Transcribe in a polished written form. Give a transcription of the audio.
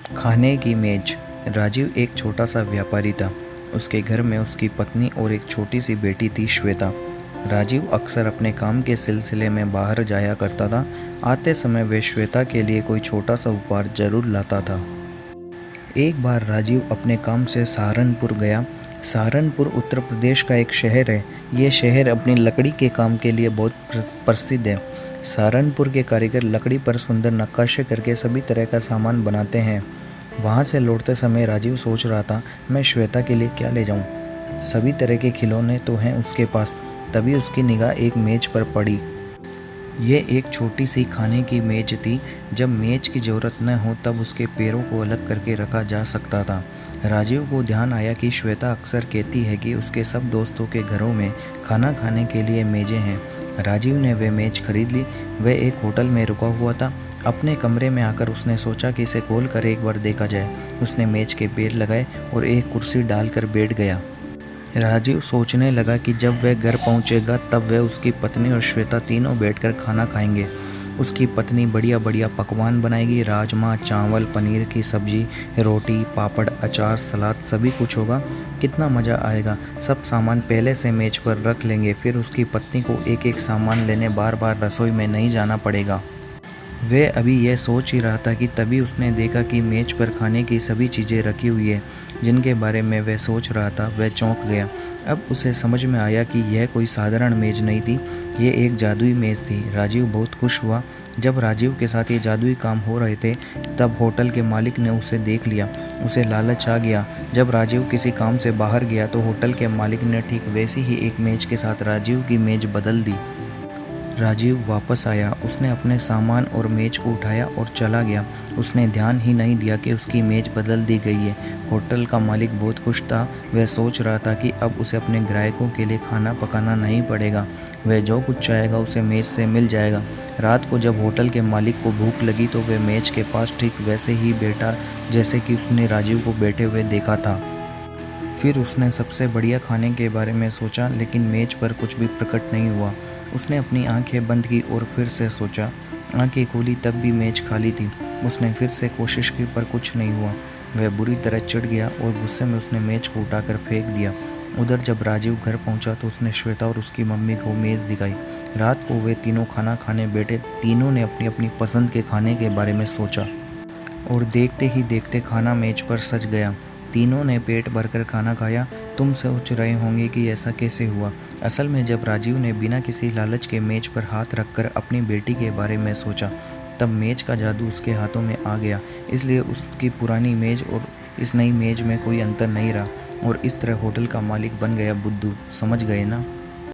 खाने की मेज। राजीव एक छोटा सा व्यापारी था। उसके घर में उसकी पत्नी और एक छोटी सी बेटी थी, श्वेता। राजीव अक्सर अपने काम के सिलसिले में बाहर जाया करता था। आते समय वह श्वेता के लिए कोई छोटा सा उपहार जरूर लाता था। एक बार राजीव अपने काम से सहारनपुर गया। सहारनपुर उत्तर प्रदेश का एक शहर है। ये शहर अपनी लकड़ी के काम के लिए बहुत प्रसिद्ध है। सहारनपुर के कारीगर लकड़ी पर सुंदर नक्काशी करके सभी तरह का सामान बनाते हैं। वहाँ से लौटते समय राजीव सोच रहा था, मैं श्वेता के लिए क्या ले जाऊँ। सभी तरह के खिलौने तो हैं उसके पास। तभी उसकी निगाह एक मेज पर पड़ी। ये एक छोटी सी खाने की मेज थी। जब मेज की ज़रूरत न हो तब उसके पैरों को अलग करके रखा जा सकता था। राजीव को ध्यान आया कि श्वेता अक्सर कहती है कि उसके सब दोस्तों के घरों में खाना खाने के लिए मेज़ें हैं। राजीव ने वह मेज खरीद ली। वह एक होटल में रुका हुआ था। अपने कमरे में आकर उसने सोचा कि इसे खोल कर एक बार देखा जाए। उसने मेज के पैर लगाए और एक कुर्सी डालकर बैठ गया। राजीव सोचने लगा कि जब वह घर पहुंचेगा तब वह, उसकी पत्नी और श्वेता तीनों बैठकर खाना खाएंगे। उसकी पत्नी बढ़िया बढ़िया पकवान बनाएगी। राजमा चावल, पनीर की सब्जी, रोटी, पापड़, अचार, सलाद, सभी कुछ होगा। कितना मज़ा आएगा। सब सामान पहले से मेज पर रख लेंगे, फिर उसकी पत्नी को एक एक सामान लेने बार बार रसोई में नहीं जाना पड़ेगा। वह अभी यह सोच ही रहा था कि तभी उसने देखा कि मेज पर खाने की सभी चीज़ें रखी हुई है जिनके बारे में वह सोच रहा था। वह चौंक गया। अब उसे समझ में आया कि यह कोई साधारण मेज नहीं थी, ये एक जादुई मेज थी। राजीव बहुत खुश हुआ। जब राजीव के साथ ये जादुई काम हो रहे थे तब होटल के मालिक ने उसे देख लिया। उसे लालच आ गया। जब राजीव किसी काम से बाहर गया तो होटल के मालिक ने ठीक वैसी ही एक मेज के साथ राजीव की मेज बदल दी। राजीव वापस आया। उसने अपने सामान और मेज को उठाया और चला गया। उसने ध्यान ही नहीं दिया कि उसकी मेज बदल दी गई है। होटल का मालिक बहुत खुश था। वह सोच रहा था कि अब उसे अपने ग्राहकों के लिए खाना पकाना नहीं पड़ेगा। वह जो कुछ चाहेगा उसे मेज से मिल जाएगा। रात को जब होटल के मालिक को भूख लगी तो वह मेज के पास ठीक वैसे ही बैठा जैसे कि उसने राजीव को बैठे हुए देखा था। फिर उसने सबसे बढ़िया खाने के बारे में सोचा, लेकिन मेज पर कुछ भी प्रकट नहीं हुआ। उसने अपनी आंखें बंद की और फिर से सोचा। आंखें खोली तब भी मेज खाली थी। उसने फिर से कोशिश की पर कुछ नहीं हुआ। वह बुरी तरह चिढ़ गया और गुस्से में उसने मेज को उठाकर फेंक दिया। उधर जब राजीव घर पहुंचा तो उसने श्वेता और उसकी मम्मी को मेज़ दिखाई। रात को वे तीनों खाना खाने बैठे। तीनों ने अपनी अपनी पसंद के खाने के बारे में सोचा और देखते ही देखते खाना मेज पर सज गया। तीनों ने पेट भरकर खाना खाया। तुम सोच रहे होंगे कि ऐसा कैसे हुआ। असल में जब राजीव ने बिना किसी लालच के मेज पर हाथ रखकर अपनी बेटी के बारे में सोचा तब मेज का जादू उसके हाथों में आ गया। इसलिए उसकी पुरानी मेज और इस नई मेज में कोई अंतर नहीं रहा और इस तरह होटल का मालिक बन गया बुद्धू। समझ गए ना।